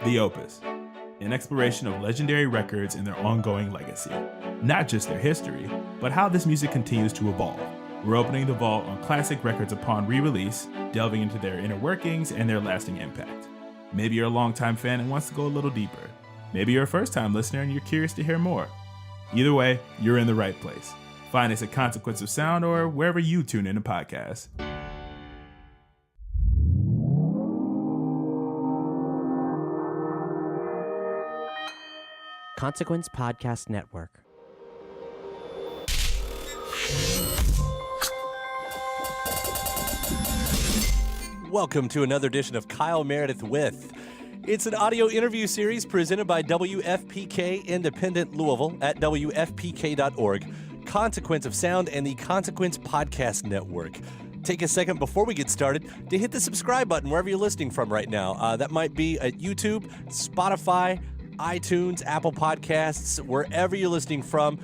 The Opus, an exploration of legendary records and their ongoing legacy. Not just their history, but how this music continues to evolve. We're opening the vault on classic records upon re-release, delving into their inner workings and their lasting impact. Maybe you're a longtime fan and wants to go a little deeper. Maybe you're a first-time listener and you're curious to hear more. Either way, you're in the right place. Find us at Consequence of Sound or wherever you tune in to podcasts. Consequence Podcast Network. Welcome to another edition of Kyle Meredith With. It's an audio interview series presented by WFPK Independent Louisville at WFPK.org, Consequence of Sound, and the Consequence Podcast Network. Take a second before we get started to hit the subscribe button wherever you're listening from right now. That might be at YouTube, Spotify, iTunes, Apple Podcasts, wherever you're listening from.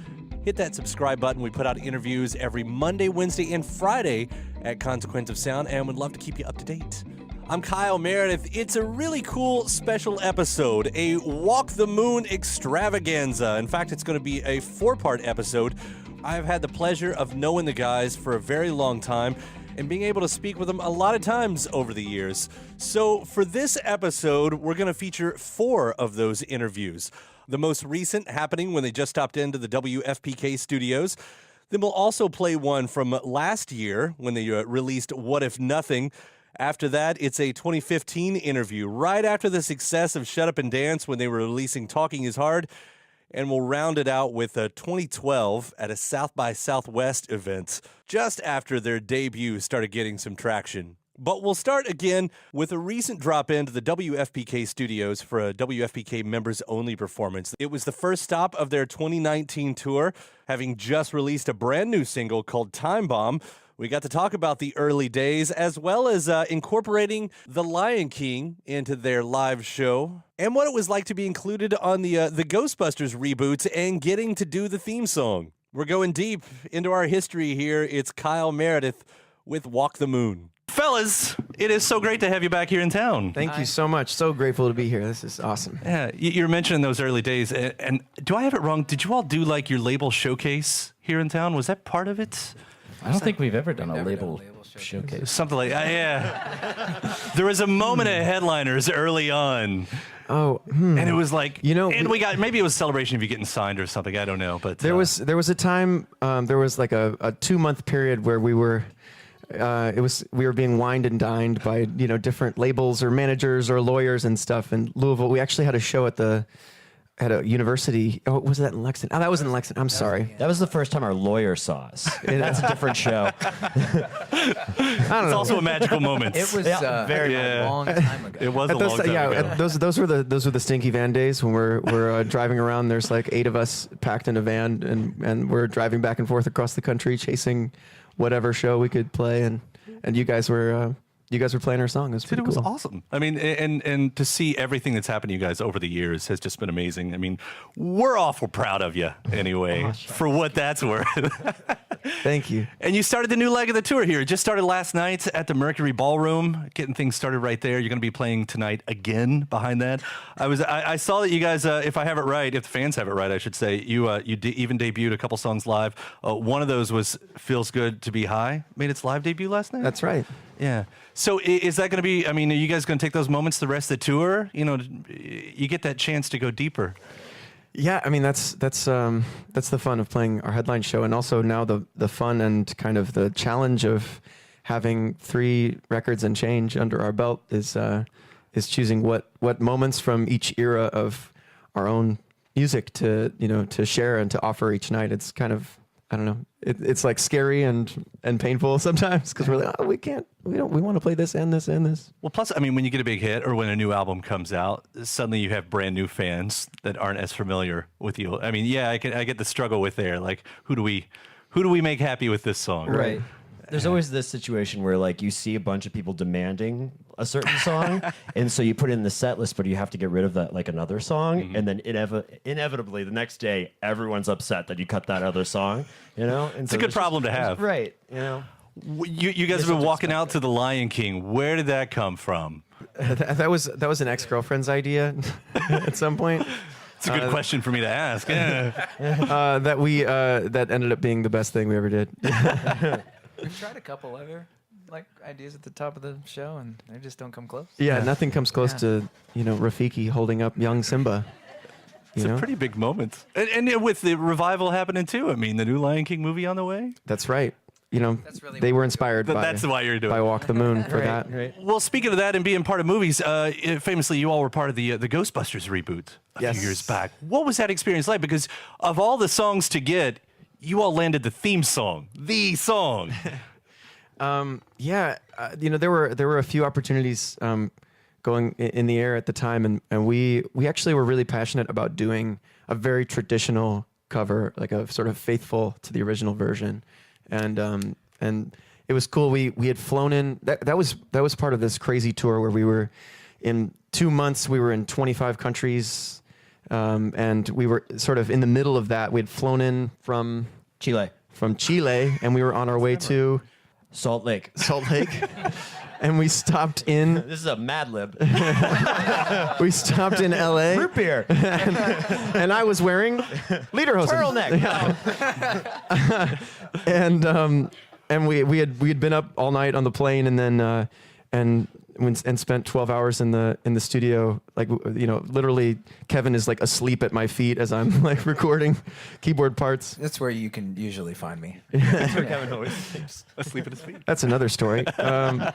Hit that subscribe button. We put out interviews every Monday, Wednesday, and Friday at Consequence of Sound, and would love to keep you up to date. I'm Kyle Meredith. It's a really cool special episode, a Walk the Moon extravaganza. In fact, it's going to be a 4-part episode. I've had the pleasure of knowing the guys for a very long time and being able to speak with them a lot of times over the years. So for this episode, we're going to feature 4 of those interviews. The most recent happening when they just stopped into the WFPK studios. Then we'll also play one from last year when they released What If Nothing. After that, it's a 2015 interview right after the success of Shut Up and Dance when they were releasing Talking Is Hard. And we'll round it out with 2012 at a South by Southwest event just after their debut started getting some traction. But we'll start again with a recent drop into the WFPK studios for a WFPK members-only performance. It was the first stop of their 2019 tour, having just released a brand new single called Timebomb. We got to talk about the early days, as well as incorporating The Lion King into their live show, and what it was like to be included on the Ghostbusters reboots and getting to do the theme song. We're going deep into our history here. It's Kyle Meredith with Walk the Moon. Fellas, it is so great to have you back here in town. Thank you so much. So grateful to be here. This is awesome. Yeah, you're mentioning those early days, and do I have it wrong? Did you all do like your label showcase here in town? Was that part of it? I don't think we've ever done a label showcase. Something like that, yeah. There was a moment at Headliners early on. Oh, and it was like, and we got, maybe it was a celebration of you getting signed or something, I don't know. But there was a time, there was like a 2-month period where we were being wined and dined by, different labels or managers or lawyers and stuff in Louisville. We actually had a show at a university. Oh, was that in Lexington? Oh, that was in Lexington. I'm sorry. That was the first time our lawyer saw us. That's a different show. I don't know. It's also a magical moment. It was very long time ago. It was a long time ago. Those were the Stinky Van days when we're driving around. There's like 8 of us packed in a van, and we're driving back and forth across the country chasing whatever show we could play, and you guys were playing our song. It was pretty Dude, it was cool. awesome. I mean, and to see everything that's happened to you guys over the years has just been amazing. I mean, we're awful proud of you anyway, for what that's worth. Thank you. And you started the new leg of the tour here. It just started last night at the Mercury Ballroom, getting things started right there. You're going to be playing tonight again behind that. I saw that you guys, if I have it right, if the fans have it right, I should say, you even debuted a couple songs live. One of those was Feels Good to Be High, made its live debut last night? That's right. Yeah. So is that going to be, I mean, are you guys going to take those moments the rest of the tour? You get that chance to go deeper. Yeah, I mean, that's the fun of playing our headline show, and also now the fun and kind of the challenge of having 3 records and change under our belt is choosing what moments from each era of our own music to share and to offer each night. It's kind of, I don't know, it's like scary and painful sometimes because we're like, we want to play this and this and this. Well, plus, I mean, when you get a big hit or when a new album comes out, suddenly you have brand new fans that aren't as familiar with you. I mean, yeah, I get the struggle with there. Like, who do we make happy with this song? Right. There's always this situation where like you see a bunch of people demanding a certain song, and so you put it in the set list, but you have to get rid of that like another song, and then inevitably the next day everyone's upset that you cut that other song. And it's a good problem to have, right? You guys have been walking out to The Lion King. Where did that come from? That was an ex-girlfriend's idea at some point. It's a good question for me to ask. Yeah. That ended up being the best thing we ever did. We've tried a couple other ideas at the top of the show, and they just don't come close. Yeah, nothing comes close to Rafiki holding up young Simba. It's a pretty big moment, and with the revival happening too. I mean, the new Lion King movie on the way. That's right. That's really they were inspired by. That's why you're doing by Walk the Moon for that. Right. Well, speaking of that and being part of movies, famously, you all were part of the Ghostbusters reboot a few years back. What was that experience like? Because of all the songs to get, you all landed the theme song, the song. There were a few opportunities going in the air at the time, and we actually were really passionate about doing a very traditional cover, like a sort of faithful to the original version, and it was cool. We had flown in. That was part of this crazy tour where we were in 2 months. We were in 25 countries, and we were sort of in the middle of that. We had flown in from Chile, and we were on our way to Salt Lake. And we stopped in. This is a Mad Lib. We stopped in L.A. Root beer. and I was wearing lederhosen. Turtleneck. Yeah. And we had been up all night on the plane, and then and spent 12 hours in the studio. Like, literally Kevin is like asleep at my feet as I'm like recording keyboard parts. That's where you can usually find me. That's where Kevin always sleeps. Asleep at his feet. That's another story. No,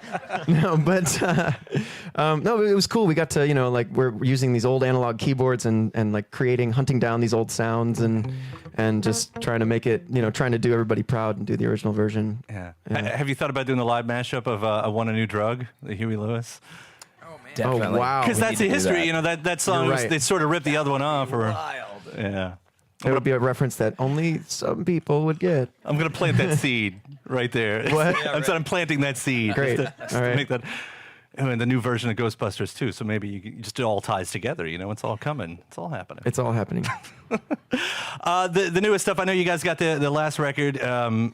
it was cool. We got to, we're using these old analog keyboards and like hunting down these old sounds and just trying to make it, trying to do everybody proud and do the original version. Yeah. Have you thought about doing the live mashup of I Want a New Drug, the Huey Lewis? Oh, man. Definitely. Oh, wow. Because that's the history, that song, You're right. they sort of ripped the other one off. Wild. Yeah. It would be a reference that only some people would get. I'm going to plant that seed right there. What? I'm planting that seed. Great. Just to All right. make that. And the new version of Ghostbusters too. So maybe it all ties together. It's all coming. It's all happening. It's all happening. The newest stuff. I know you guys got the last record,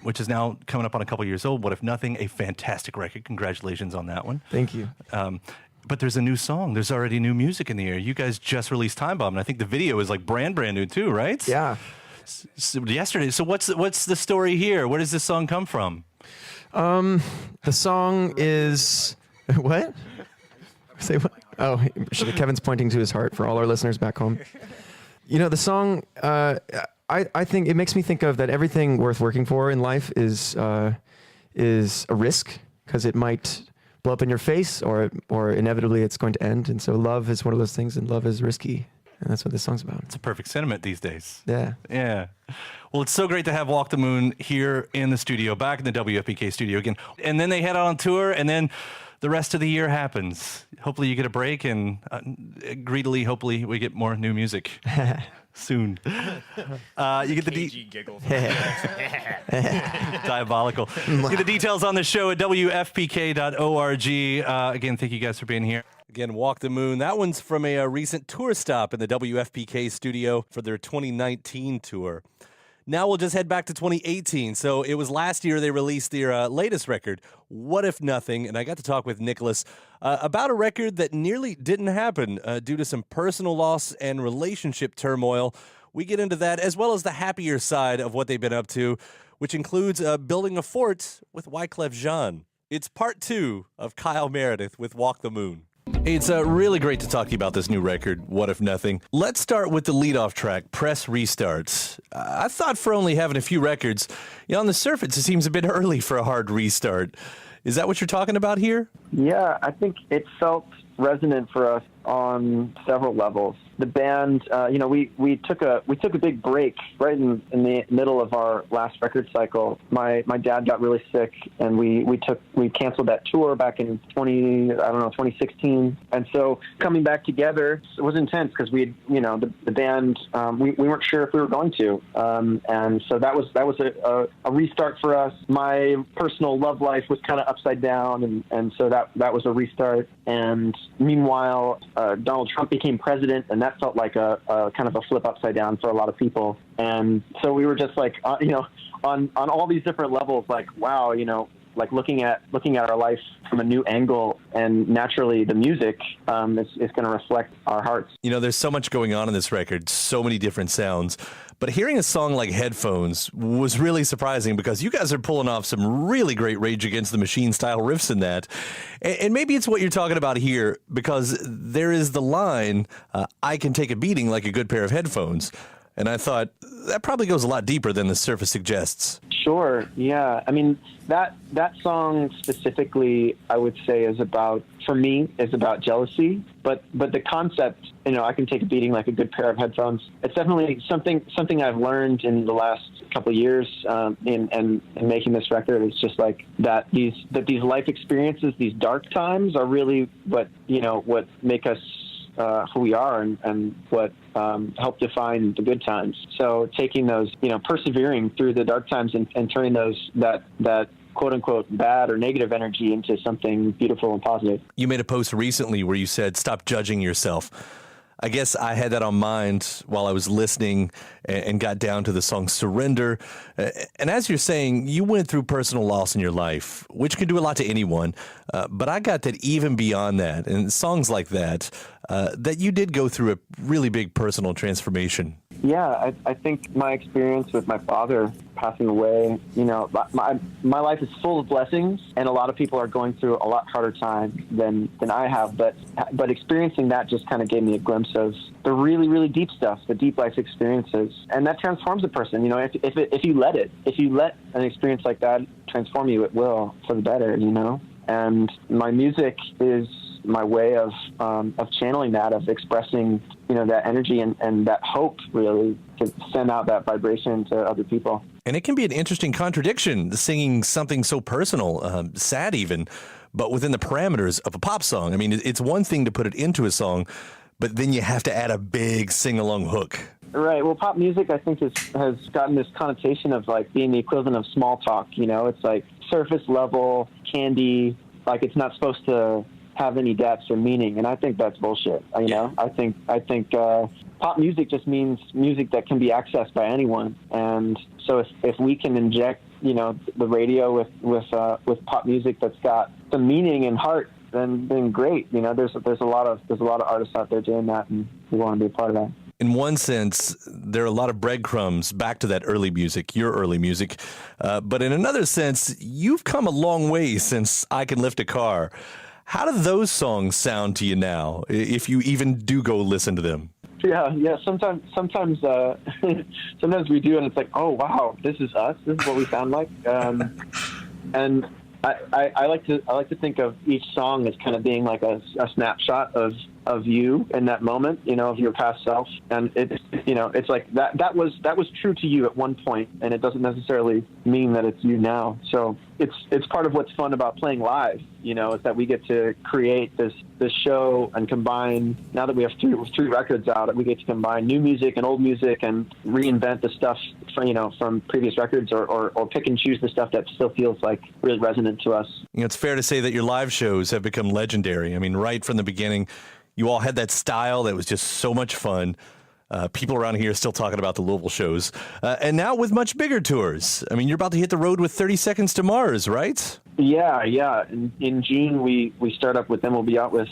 which is now coming up on a couple years old. What If Nothing? A fantastic record. Congratulations on that one. Thank you. But there's a new song. There's already new music in the air. You guys just released Timebomb, and I think the video is like brand new too, right? Yeah. So yesterday. So what's the story here? Where does this song come from? The song is what? Say what? Oh, Kevin's pointing to his heart for all our listeners back home. The song. I think it makes me think of that everything worth working for in life is a risk, because it might blow up in your face, or inevitably it's going to end. And so love is one of those things, and love is risky. And that's what this song's about. It's a perfect sentiment these days. Yeah. Yeah. Well, it's so great to have Walk the Moon here in the studio, back in the WFPK studio again. And then they head out on tour, and then the rest of the year happens. Hopefully you get a break, and greedily, hopefully we get more new music soon. You get the giggles. diabolical. Get the details on the show at WFPK.org. Again, thank you guys for being here. Again, Walk the Moon. That one's from a recent tour stop in the WFPK studio for their 2019 tour. Now we'll just head back to 2018. So it was last year they released their latest record, What If Nothing? And I got to talk with Nicholas about a record that nearly didn't happen due to some personal loss and relationship turmoil. We get into that, as well as the happier side of what they've been up to, which includes building a fort with Wyclef Jean. It's part 2 of Kyle Meredith with Walk the Moon. It's really great to talk to you about this new record, What If Nothing. Let's start with the leadoff track, Press Restarts. I thought for only having a few records, on the surface it seems a bit early for a hard restart. Is that what you're talking about here? Yeah, I think it felt resonant for us on several levels. The band, we took a big break right in the middle of our last record cycle. My dad got really sick, and we canceled that tour back in 2016. And so coming back together was intense, because we had, the band, we weren't sure if we were going to, and so that was a restart for us. My personal love life was kind of upside down, and so that was a restart. And meanwhile, Donald Trump became president, and that felt like a kind of a flip upside down for a lot of people. And so we were just like, on all these different levels, like, wow, like looking at our life from a new angle, and naturally the music is going to reflect our hearts. You know, there's so much going on in this record, so many different sounds. But hearing a song like Headphones was really surprising because you guys are pulling off some really great Rage Against the Machine style riffs in that. And maybe it's what you're talking about here, because there is the line, I can take a beating like a good pair of headphones. And I thought that probably goes a lot deeper than the surface suggests. Sure, yeah. I mean, that song specifically, I would say, is about jealousy. But the concept, I can take a beating like a good pair of headphones. It's definitely something I've learned in the last couple of years in making this record. It's just like that these life experiences, these dark times, are really what make us who we are and what help define the good times. So taking those, persevering through the dark times and turning that quote unquote bad or negative energy into something beautiful and positive. You made a post recently where you said, stop judging yourself. I guess I had that on mind while I was listening and got down to the song Surrender. And as you're saying, you went through personal loss in your life, which can do a lot to anyone. But I got that even beyond that, and songs like that, that you did go through a really big personal transformation. Yeah, I think my experience with my father passing away, my life is full of blessings, and a lot of people are going through a lot harder time than I have. But experiencing that just kind of gave me a glimpse of the really, really deep stuff, the deep life experiences, and that transforms a person. If you let an experience like that transform you, it will for the better. And my music is my way of channeling that, of expressing, that energy and that hope, really, to send out that vibration to other people. And it can be an interesting contradiction, singing something so personal, sad even, but within the parameters of a pop song. I mean, it's one thing to put it into a song, but then you have to add a big sing-along hook. Right. Well, pop music, I think, has gotten this connotation of like being the equivalent of small talk. It's like surface level, candy, like it's not supposed to have any depth or meaning, and I think that's bullshit. I think pop music just means music that can be accessed by anyone, and so if we can inject the radio with pop music that's got some meaning and heart, then great. There's a lot of artists out there doing that, and we want to be a part of that. In one sense, there are a lot of breadcrumbs back to that early music, your early music. But in another sense, you've come a long way since I Can Lift a Car. How do those songs sound to you now, if you even do go listen to them? Yeah. Sometimes sometimes we do, and it's like, oh wow, this is us. This is what we sound like. And I like to think of each song as kind of being like a snapshot of you in that moment, of your past self. And it's like that was true to you at one point, and it doesn't necessarily mean that it's you now. So it's part of what's fun about playing live, is that we get to create this show and combine, now that we have three records out, we get to combine new music and old music and reinvent the stuff from previous records, or pick and choose the stuff that still feels like really resonant to us. It's fair to say that your live shows have become legendary. I mean, right from the beginning, you all had that style that was just so much fun. People around here are still talking about the Louisville shows. And now with much bigger tours. I mean, you're about to hit the road with 30 Seconds to Mars, right? Yeah. In June, we start up with them. We'll be out with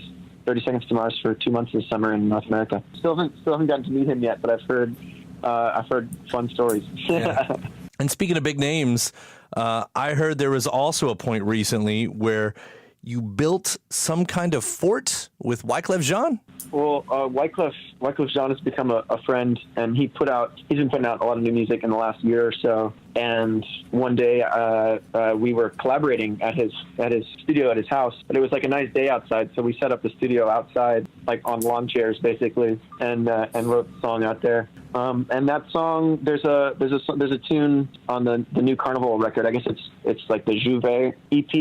30 Seconds to Mars for 2 months this summer in North America. Still haven't gotten to meet him yet, but I've heard fun stories. Yeah. And speaking of big names, I heard there was also a point recently where you built some kind of fort with Wyclef Jean? Well, Wyclef Jean has become a friend, and he's been putting out a lot of new music in the last year or so. And one day we were collaborating at his studio at his house, but it was like a nice day outside, so we set up the studio outside, like on lawn chairs basically, and wrote the song out there. And that song, there's a tune on the new Carnival record. I guess it's like the Juve EP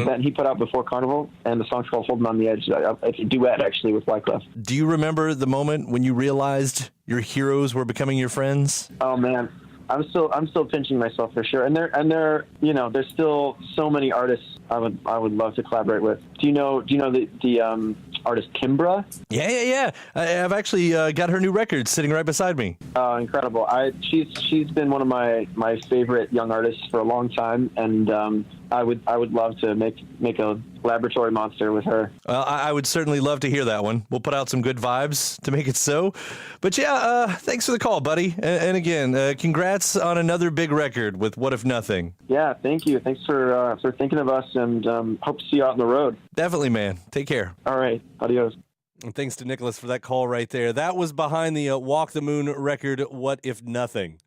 that he put out before Carnival, and the song's called Holding on the Edge. It's a duet actually with Wyclef. Do you remember the moment when you realized your heroes were becoming your friends? Oh man, I'm still pinching myself for sure. And there's still so many artists I would love to collaborate with. Do you know the artist Kimbra? Yeah. I've actually got her new record sitting right beside me. Oh, incredible! She's been one of my favorite young artists for a long time, and I would love to make a laboratory monster with her. I would certainly love to hear that one. We'll put out some good vibes to make it so. But yeah, thanks for the call, buddy. And again, congrats on another big record with What If Nothing. Yeah, thank you. Thanks for thinking of us, and hope to see you out on the road. Definitely, man. Take care. All right. Adios. And thanks to Nicholas for that call right there. That was behind the Walk the Moon record, What If Nothing.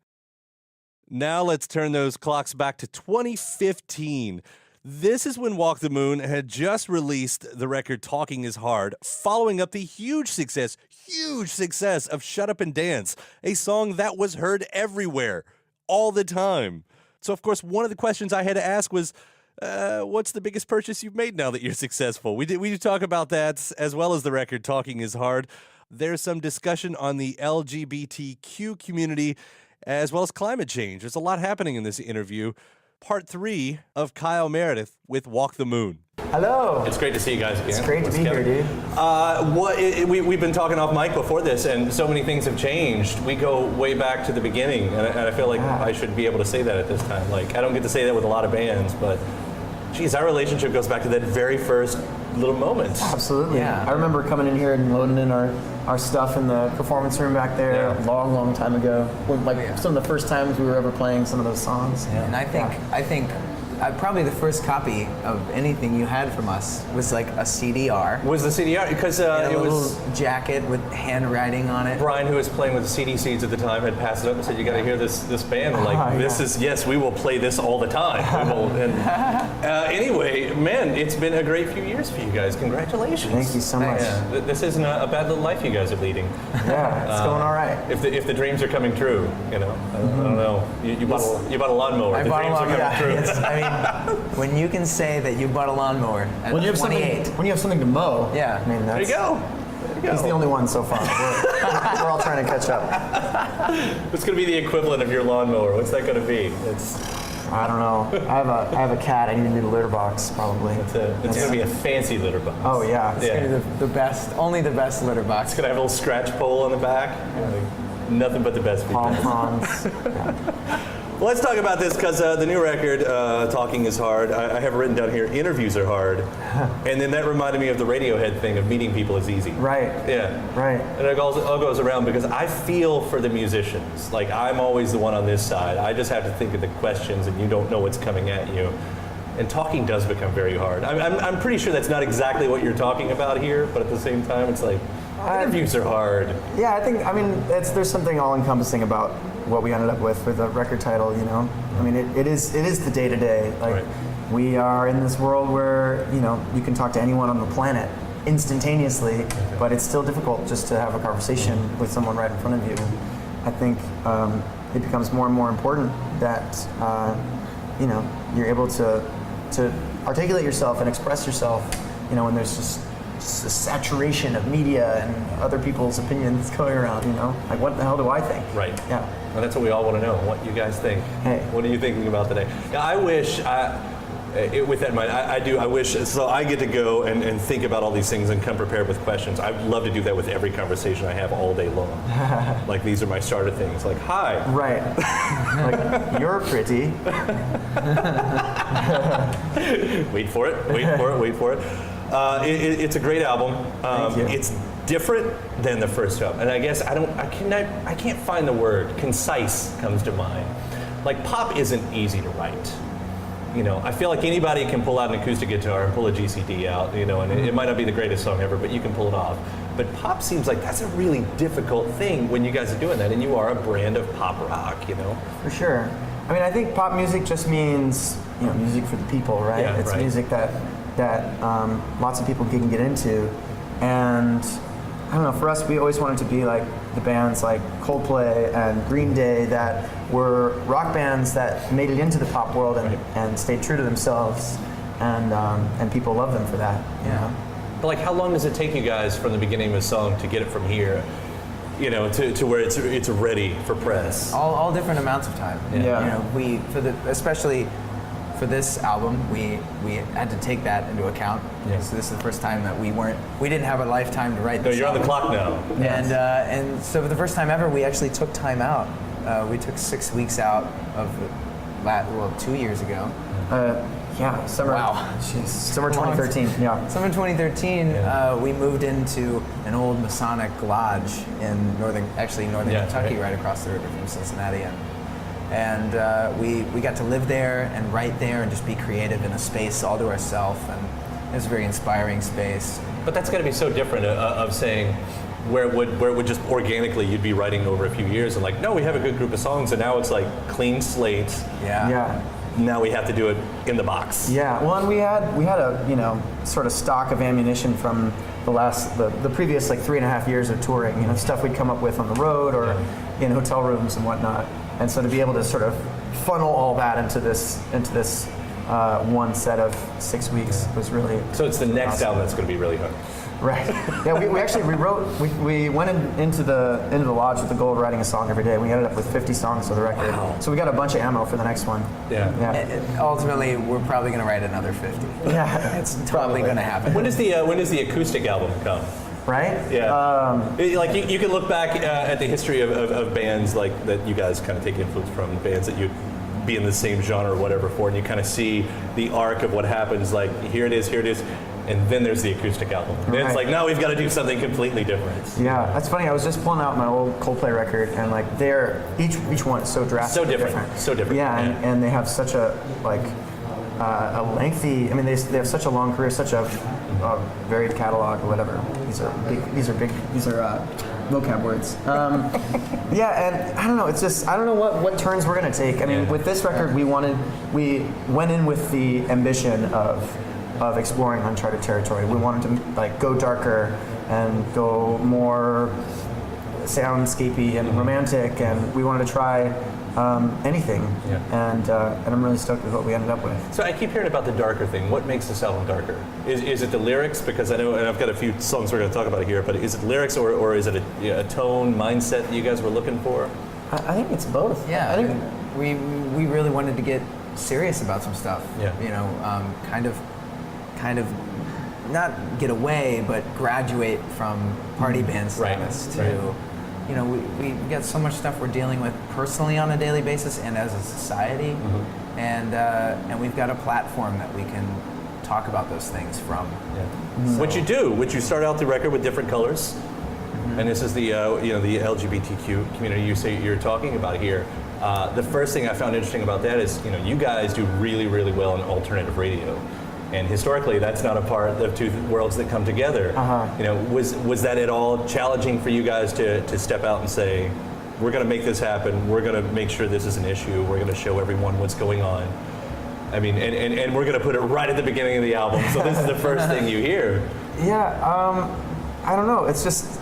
Now let's turn those clocks back to 2015. This is when Walk the Moon had just released the record Talking Is Hard, following up the huge success of Shut Up and Dance, a song that was heard everywhere, all the time. So, of course, one of the questions I had to ask was, what's the biggest purchase you've made now that you're successful? We did talk about that, as well as the record Talking Is Hard. There's some discussion on the LGBTQ community, as well as climate change. There's a lot happening in this interview. Part 3 of Kyle Meredith with Walk the Moon. Hello. It's great to see you guys again. It's great to be here, dude. We've been talking off mic before this, and so many things have changed. We go way back to the beginning, and I feel like I should be able to say that at this time. Like, I don't get to say that with a lot of bands, but geez, our relationship goes back to that very first little moment. Absolutely. Yeah. I remember coming in here and loading in our stuff in the performance room back there a long time ago. When, some of the first times we were ever playing some of those songs. Yeah. And I think probably the first copy of anything you had from us was like a CDR. Was the CDR? Because it was a little jacket with handwriting on it. Brian, who was playing with the CD Seeds at the time, had passed it up and said, "You got to hear this band." And yes, we will play this all the time. We will. And, anyway, man, it's been a great few years for you guys. Congratulations. Thank you so much. Yeah, this isn't a bad little life you guys are leading. Yeah, it's going all right. If the dreams are coming true, I don't know. You bought a lawnmower. I bought a lawnmower. When you can say that you bought a lawnmower at 28. When you have something to mow. Yeah. I mean, there you go. He's the only one so far. We're all trying to catch up. What's going to be the equivalent of your lawnmower? What's that going to be? I don't know. I have a cat. I need a new litter box, probably. It's going to be a fancy litter box. Oh, yeah. It's going to be the best, only the best litter box. It's going to have a little scratch pole on the back. Nothing but the best people. Pom-poms. Well, let's talk about this because the new record, Talking Is Hard, I have written down here, interviews are hard. And then that reminded me of the Radiohead thing of meeting people is easy. Right. Yeah. Right. And it all goes around because I feel for the musicians. Like, I'm always the one on this side. I just have to think of the questions and you don't know what's coming at you. And talking does become very hard. I'm pretty sure that's not exactly what you're talking about here, but at the same time, it's like, interviews are hard. Yeah, there's something all-encompassing about what we ended up with for the record title, you know? I mean, it is the day-to-day. Like, we are in this world where, you can talk to anyone on the planet instantaneously, but it's still difficult just to have a conversation with someone right in front of you. I think it becomes more and more important that, you're able to articulate yourself and express yourself, when there's just a saturation of media and other people's opinions going around, Like, what the hell do I think? Right. Yeah. And that's what we all want to know, what you guys think. Hey. What are you thinking about today? I wish, with that in mind, I wish, so I get to go and think about all these things and come prepared with questions. I'd love to do that with every conversation I have all day long. Like, these are my starter things. Like, hi. Right. Like, you're pretty. Wait for it. It's a great album. Thank you. It's different than the first album, and I guess I can't find the word. Concise comes to mind. Like, pop isn't easy to write. I feel like anybody can pull out an acoustic guitar and pull a GCD out, and it might not be the greatest song ever, but you can pull it off. But pop seems like that's a really difficult thing when you guys are doing that, and you are a brand of pop rock, For sure. I mean, I think pop music just means, music for the people, right? Yeah, it's right. music that lots of people can get into, and I don't know, for us, we always wanted to be like the bands like Coldplay and Green Day that were rock bands that made it into the pop world and stayed true to themselves, and people love them for that. Yeah. But like, how long does it take you guys from the beginning of a song to get it from here, to where it's ready for press? All different amounts of time. Yeah. Especially for this album, we had to take that into account. Yeah. So this is the first time that we didn't have a lifetime to write No, this you're on the album. clock now. And so for the first time ever, we actually took time out. We took 6 weeks out of 2 years ago. Yeah, summer. Wow. Summer 2013. Yeah. Summer 2013, we moved into an old Masonic lodge in northern Kentucky, right across the river from Cincinnati, and we got to live there and write there and just be creative in a space all to ourselves, and it was a very inspiring space. But that's got to be so different of saying where it would just organically you'd be writing over a few years and like, no, we have a good group of songs, and now it's like clean slate. Yeah. Now we have to do it in the box. Yeah. Well, and we had a sort of stock of ammunition from the previous like 3.5 years of touring. Stuff we'd come up with on the road or in hotel rooms and whatnot. And so to be able to sort of funnel all that into this one set of 6 weeks was really. So it's the next album that's going to be really hard. Right. Yeah, we actually rewrote. We went into the lodge with the goal of writing a song every day. We ended up with 50 songs for the record. Wow. So we got a bunch of ammo for the next one. Yeah. Ultimately, we're probably going to write another 50. Yeah, it's totally going to happen. When does the acoustic album come? Right. Yeah. Like you can look back at the history of bands like that you guys kind of take influence from, bands that you be in the same genre or whatever for, and you kind of see the arc of what happens. Like here it is. And then there's the acoustic album. And it's like, now we've got to do something completely different. Yeah, that's funny. I was just pulling out my old Coldplay record, and like each one is so drastically different. So different. Yeah, and they have such a lengthy. I mean, they have such a long career, such a varied catalog or whatever. These are big vocab words. Yeah, and I don't know. It's just I don't know what turns we're gonna take. I mean, with this record, we went in with the ambition of exploring uncharted territory. We wanted to like go darker and go more soundscapey and romantic, and we wanted to try anything. And I'm really stoked with what we ended up with. So I keep hearing about the darker thing. What makes this album darker? Is it the lyrics? Because I know, and I've got a few songs we're going to talk about here, but is it lyrics or is it a tone, mindset that you guys were looking for? I think it's both. Yeah, I think we really wanted to get serious about some stuff. Yeah. Kind of not get away, but graduate from party band status to, we got so much stuff we're dealing with personally on a daily basis and as a society, and we've got a platform that we can talk about those things from. So. Which you start out the record with different colors, and this is the the LGBTQ community you're talking about here. The first thing I found interesting about that is you guys do really, really well in alternative radio. And historically, that's not a part of two worlds that come together. Was that at all challenging for you guys to step out and say, we're going to make this happen, we're going to make sure this is an issue, we're going to show everyone what's going on? I mean, and we're going to put it right at the beginning of the album, so this is the first thing you hear. Yeah, I don't know. It's just,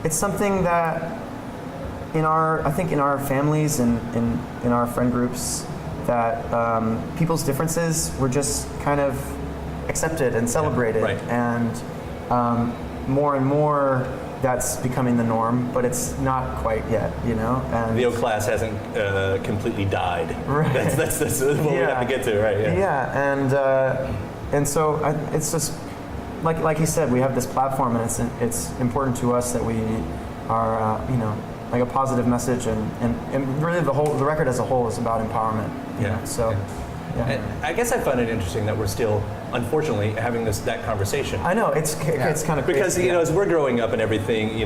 it's something that in our families and in our friend groups, that people's differences were just kind of accepted and celebrated, and more and more that's becoming the norm, but it's not quite yet, And the O class hasn't completely died. Right. That's what we have to get to, right? Yeah, and so it's just like you said, we have this platform, and it's important to us that we are, like a positive message, and really the record as a whole is about empowerment. And I guess I find it interesting that we're still, unfortunately, having that conversation. I know it's kind of crazy. Because as we're growing up and everything,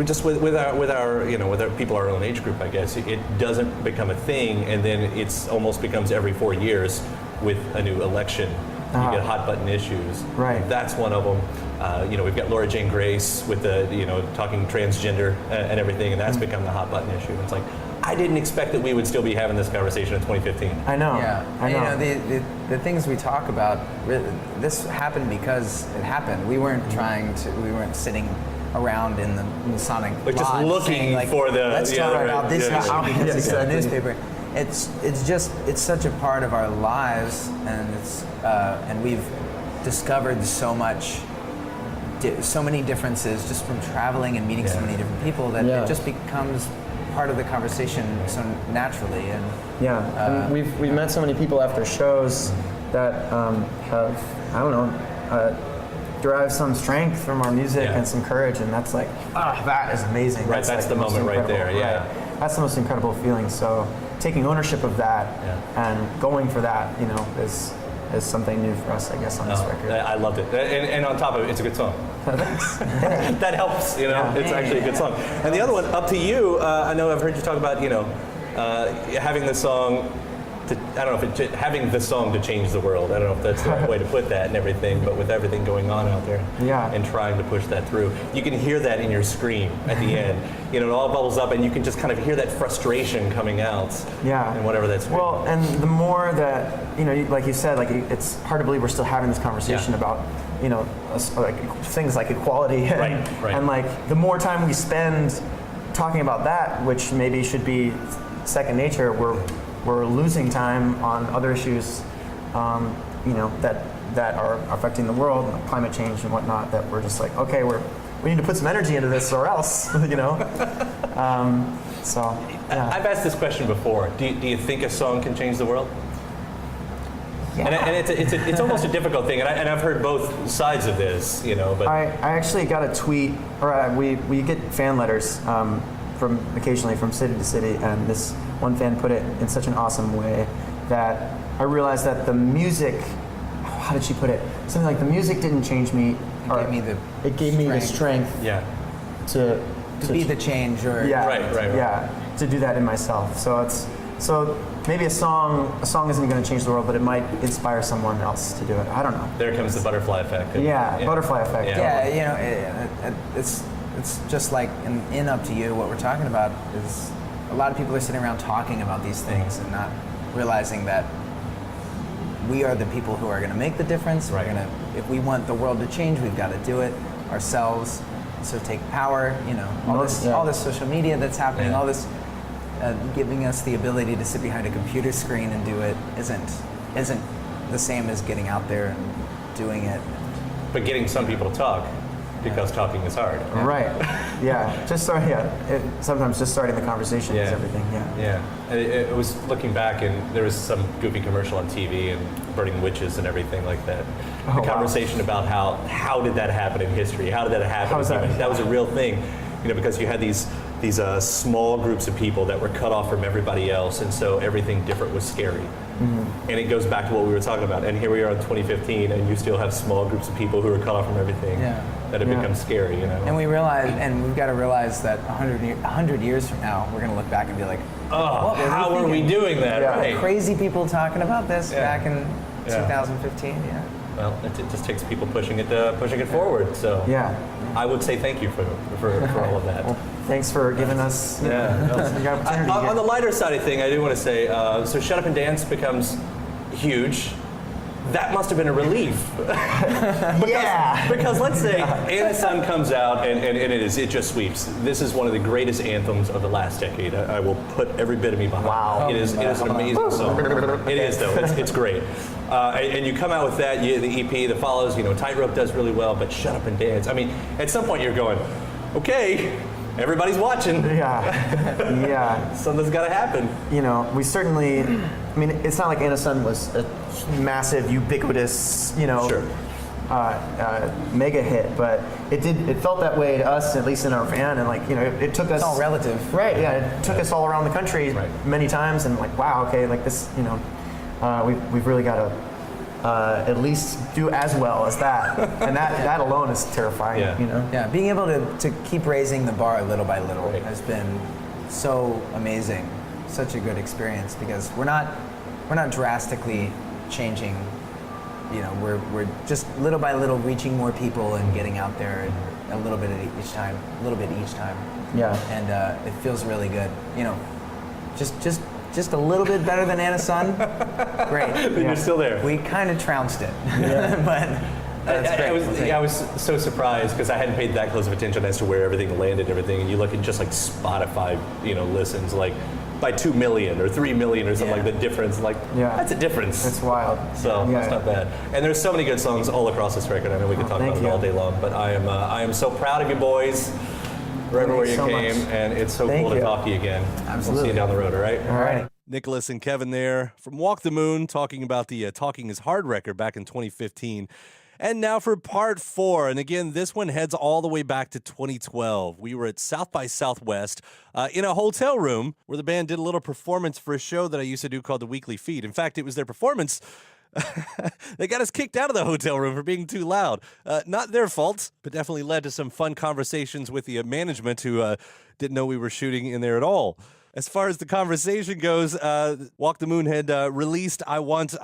just with our people our own age group, I guess it doesn't become a thing, and then it's almost becomes every 4 years with a new election. You get hot button issues. Right. That's one of them. We've got Laura Jane Grace with the talking transgender and everything, and that's become the hot button issue. It's like, I didn't expect that we would still be having this conversation in 2015. I know. Yeah. I know. The things we talk about, this happened because it happened. We weren't we weren't sitting around in the Masonic lodge just looking saying, for the. Let's talk about this issue because it's in the exactly. newspaper. It's such a part of our lives, and and we've discovered so many differences just from traveling and meeting so many different people that it just becomes part of the conversation so naturally. And and we've met so many people after shows that have derive some strength from our music and some courage, and that's like that is amazing. Right, that's like the moment right there. Yeah, right. That's the most incredible feeling. So taking ownership of that and going for that, you know, is something new for us, I guess, on this record. I loved it. And on top of it, it's a good song. Thanks. That helps, you know. Yeah. It's actually a good song. And the other one, Up to You, I know I've heard you talk about, you know, having the song having the song to change the world. I don't know if that's the right way to put that and everything, but with everything going on out there and trying to push that through, you can hear that in your scream at the end. You know, it all bubbles up and you can just kind of hear that frustration coming out. Yeah. And whatever that's. Well, and the more that, you know, like you said, like it's hard to believe we're still having this conversation about, you know, like things like equality. Right. And like the more time we spend talking about that, which maybe should be second nature, we're losing time on other issues, you know, that are affecting the world, like climate change and whatnot. That we're just like, okay, we need to put some energy into this, or else, you know. So yeah. I've asked this question before. Do you think a song can change the world? Yeah. And it's almost a difficult thing, and I've heard both sides of this, you know. But I actually got a tweet, or we get fan letters from occasionally from city to city, and this one fan put it in such an awesome way that I realized that the music, how did she put it? Something like the music didn't change me. It gave me the strength. To be the change, or right. To do that in myself. So maybe a song isn't going to change the world, but it might inspire someone else to do it. I don't know. There comes the butterfly effect. Butterfly effect. Yeah, you know, it's just like in Up to You. What we're talking about is a lot of people are sitting around talking about these things and not realizing that we are the people who are going to make the difference. We're gonna, if we want the world to change, we've got to do it ourselves. So take power. You know, all this social media that's happening, all this giving us the ability to sit behind a computer screen and do it isn't the same as getting out there and doing it. But getting some people to talk, because talking is hard. Right. Yeah. Sometimes just starting the conversation is everything. Yeah. And it was looking back, and there was some goofy commercial on TV and burning witches and everything like that. The conversation about how did that happen in history? How did that happen? How was that? That was a real thing, you know, because you had these small groups of people that were cut off from everybody else, and so everything different was scary. Mm-hmm. And it goes back to what we were talking about. And here we are in 2015, and you still have small groups of people who are cut off from everything that have become scary, you know. And we've got to realize that 100 years from now, we're going to look back and be like, how were we doing that? Yeah. Right. Crazy people talking about this back in 2015. Well, it just takes people pushing it forward. So I would say thank you for all of that. Well, thanks for giving us the opportunity. On the lighter side of thing, I do want to say, so Shut Up and Dance becomes huge. That must have been a relief. Because let's say And the Sun comes out and it just sweeps. This is one of the greatest anthems of the last decade. I will put every bit of me behind. Wow. It is an amazing song. It is, though. It's great. And you come out with that, the EP that follows, you know, Tightrope does really well, but Shut Up and Dance. I mean, at some point you're going, okay, everybody's watching. Yeah. Something's got to happen. You know, we certainly, I mean, it's not like And the Sun was a massive, ubiquitous, you know, mega hit, but it felt that way to us, at least in our van, and like, you know, it took us. It's all relative. Right, it took us all around the country many times, and like, wow, okay, like this, you know, we've really got to at least do as well as that, and that alone is terrifying. You know. Yeah, being able to keep raising the bar little by little has been so amazing, such a good experience, because we're not drastically changing. You know, we're just little by little reaching more people and getting out there, and a little bit each time. Yeah. And it feels really good. You know, just a little bit better than Anna Sun. Great. You're still there. We kind of trounced it, but that's great. I was so surprised because I hadn't paid that close of attention as to where everything landed, and you look at just like Spotify, you know, listens like by 2 million or 3 million or something like the difference. Like that's a difference. It's wild. So that's not bad. And there's so many good songs all across this record. I know we could talk about it all day long, but I am so proud of you boys. Everywhere you came, and it's so cool to talk to you again. Absolutely. We'll see you down the road, all right? All right. Nicholas and Kevin there from Walk the Moon talking about the Talking is Hard record back in 2015. And now for part 4. And again, this one heads all the way back to 2012. We were at South by Southwest in a hotel room where the band did a little performance for a show that I used to do called The Weekly Feed. In fact, it was their performance. They got us kicked out of the hotel room for being too loud. Not their fault, but definitely led to some fun conversations with the management who didn't know we were shooting in there at all. As far as the conversation goes, Walk the Moon had released I Want,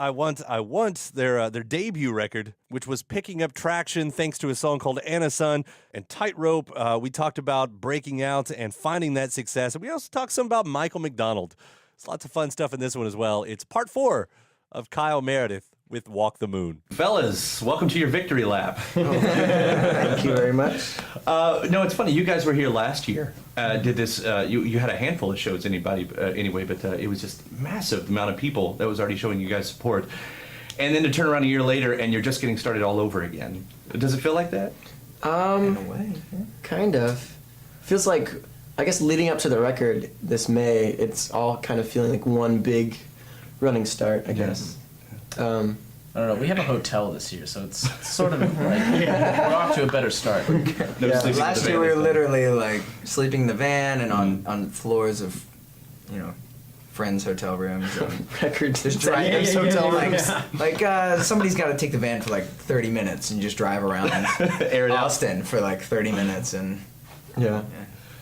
their debut record, which was picking up traction thanks to a song called Anna Sun and Tightrope. We talked about breaking out and finding that success. And we also talked some about Michael McDonald. There's lots of fun stuff in this one as well. It's part 4 of Kyle Meredith with Walk the Moon. Fellas, welcome to your victory lap. Thank you very much. No, it's funny. You guys were here last year. Did this? You had a handful of shows. Anyway, but it was just massive amount of people that was already showing you guys support. And then to turn around a year later and you're just getting started all over again. Does it feel like that? In a way, kind of. Feels like, I guess, leading up to the record this May, it's all kind of feeling like one big running start, I guess. I don't know. We have a hotel this year, so it's sort of like we're off to a better start. Last year we were literally like sleeping in the van and on floors of, friends' hotel rooms and Records. just driving hotel rooms. Like somebody's got to take the van for like 30 minutes and just drive around Austin for like 30 minutes and Yeah.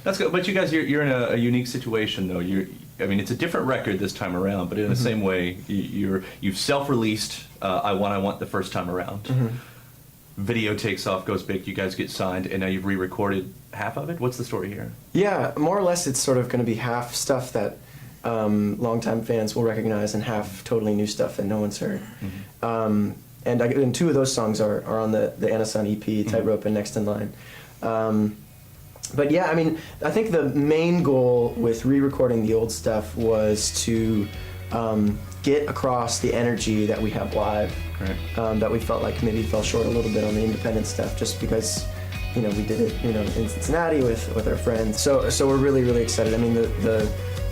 That's good. But you guys, you're in a unique situation though. It's a different record this time around, but in the same way, you've self-released I Want the first time around. Video takes off, goes big, you guys get signed, and now you've re-recorded half of it? What's the story here? Yeah, more or less it's sort of going to be half stuff that longtime fans will recognize and half totally new stuff that no one's heard. And 2 of those songs are on the Anna Sun EP, Tightrope and Next in Line. But yeah, I think the main goal with re-recording the old stuff was to get across the energy that we have live, that we felt like maybe fell short a little bit on the independent stuff, just because, we did it, in Cincinnati with our friends. So we're really, really excited.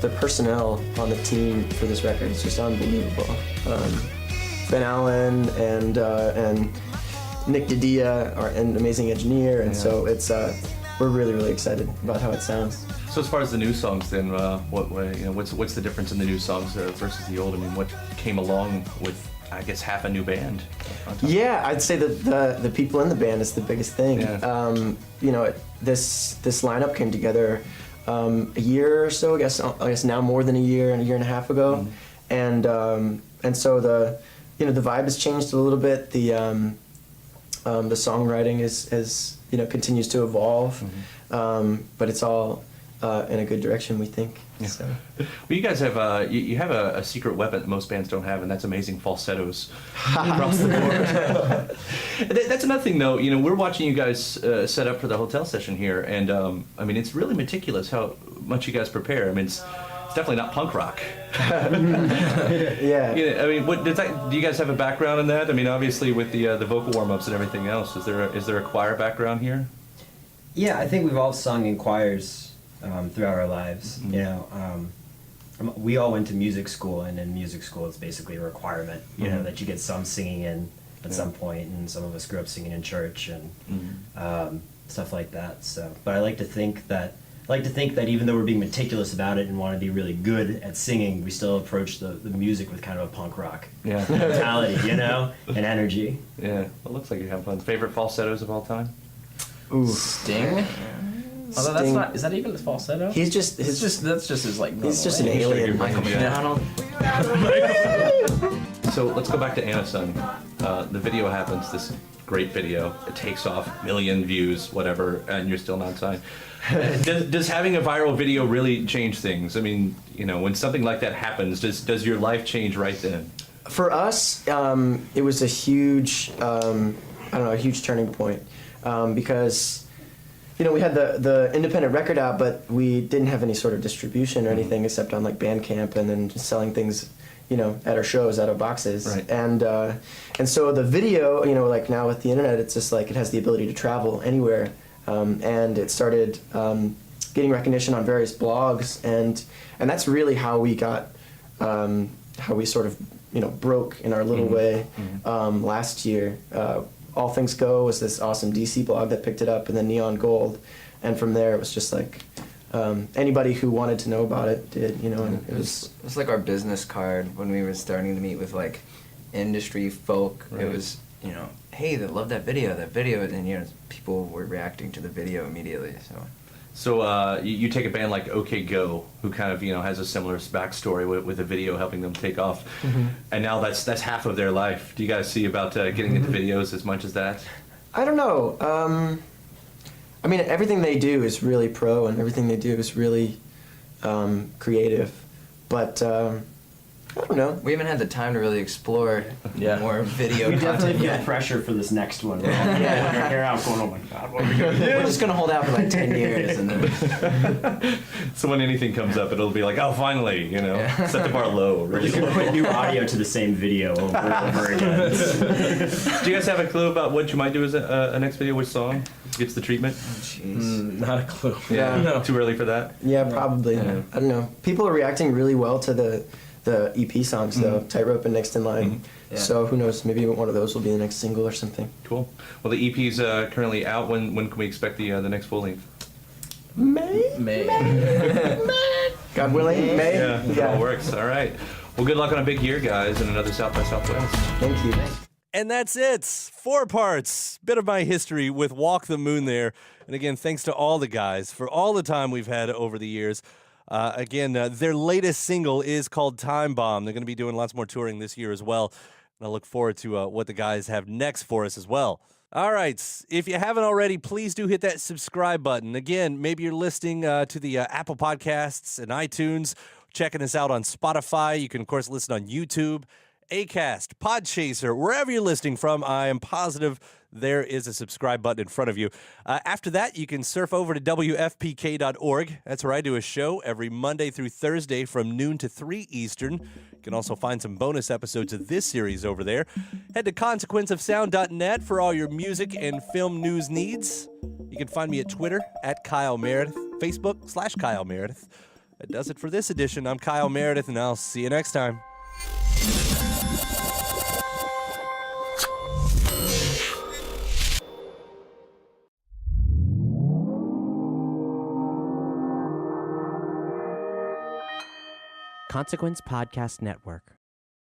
The personnel on the team for this record is just unbelievable. Ben Allen and Nick Didia are an amazing engineer, and so it's we're really, really excited about how it sounds. So as far as the new songs, then, what's the difference in the new songs versus the old? What came along with, I guess, half a new band? Yeah, I'd say that the people in the band is the biggest thing. Yeah. This lineup came together a year or so, I guess now more than a year and a half ago, and so the vibe has changed a little bit. The songwriting is continues to evolve, but it's all in a good direction, we think. Yeah. So. Well, you guys have you have a secret weapon that most bands don't have, and that's amazing falsettos across the board. That's another thing, though. We're watching you guys set up for the hotel session here, and it's really meticulous how much you guys prepare. It's definitely not punk rock. Yeah. What does that? Do you guys have a background in that? Obviously with the vocal warm-ups and everything else, is there a choir background here? Yeah, I think we've all sung in choirs throughout our lives. We all went to music school, and in music school it's basically a requirement, that you get some singing in at some point, and some of us grew up singing in church and stuff like that. So, but I like to think that even though we're being meticulous about it and want to be really good at singing, we still approach the music with kind of a punk rock mentality, and energy. Yeah, well, it looks like you have fun. Favorite falsettos of all time? Ooh. Sting? Although that's not, is that even a falsetto? He's just that's just his like. He's just an alien. Michael McDonald. So let's go back to Anna Sun. The video happens, this great video. It takes off, million views, whatever, and you're still not signed. Does having a viral video really change things? When something like that happens, does your life change right then? For us, it was a huge, a huge turning point, because, we had the independent record out, but we didn't have any sort of distribution or anything except on like Bandcamp, and then just selling things, at our shows, out of boxes. Right. And so the video, like now with the internet, it's just like it has the ability to travel anywhere. And it started getting recognition on various blogs, and that's really how we got, how we sort of, broke in our little way last year. All Things Go was this awesome DC blog that picked it up, and then Neon Gold, and from there it was just like anybody who wanted to know about it did, you know, and it was like our business card when we were starting to meet with like industry folk. Right. It was, you know, hey, they love that video, and you know, people were reacting to the video immediately. So you take a band like OK Go, who kind of, you know, has a similar backstory with a video helping them take off, and now that's half of their life. Do you guys see about getting into videos as much as that? I don't know. I mean, everything they do is really pro, and everything they do is really creative. But I don't know. We haven't had the time to really explore more video We content definitely feel yet. pressure for this next one. We're all pulling our hair out going, oh my God, what are we going to do? We're just gonna hold out for like 10 years, and then So when anything comes up, it'll be like, oh, finally, you know, set the bar low. We're Really just going to put new audio to the same video over and over again. Do you guys have a clue about what you might do as a next video? Which song gets the treatment? Not a clue. Yeah. No. Too early for that? Yeah, probably. Yeah. I don't know. People are reacting really well to the EP songs, though. Tightrope and Next in Line. Yeah. So who knows? Maybe one of those will be the next single or something. Cool. Well, the EP's currently out. When can we expect the next full length? May. God willing, May. Yeah, it all works. All right. Well, good luck on a big year, guys, and another South by Southwest. Thank you. And that's it. 4 parts. Bit of my history with Walk the Moon there. And again, thanks to all the guys for all the time we've had over the years. Their latest single is called Timebomb. They're going to be doing lots more touring this year as well. And I look forward to what the guys have next for us as well. All right. If you haven't already, please do hit that subscribe button. Again, maybe you're listening to the Apple Podcasts and iTunes, checking us out on Spotify. You can, of course, listen on YouTube, Acast, Podchaser, wherever you're listening from. I am positive there is a subscribe button in front of you. After that, you can surf over to WFPK.org. That's where I do a show every Monday through Thursday from noon to 3 Eastern. You can also find some bonus episodes of this series over there. Head to consequenceofsound.net for all your music and film news needs. You can find me at Twitter at Kyle Meredith, Facebook/Kyle Meredith. That does it for this edition. I'm Kyle Meredith, and I'll see you next time. Consequence Podcast Network.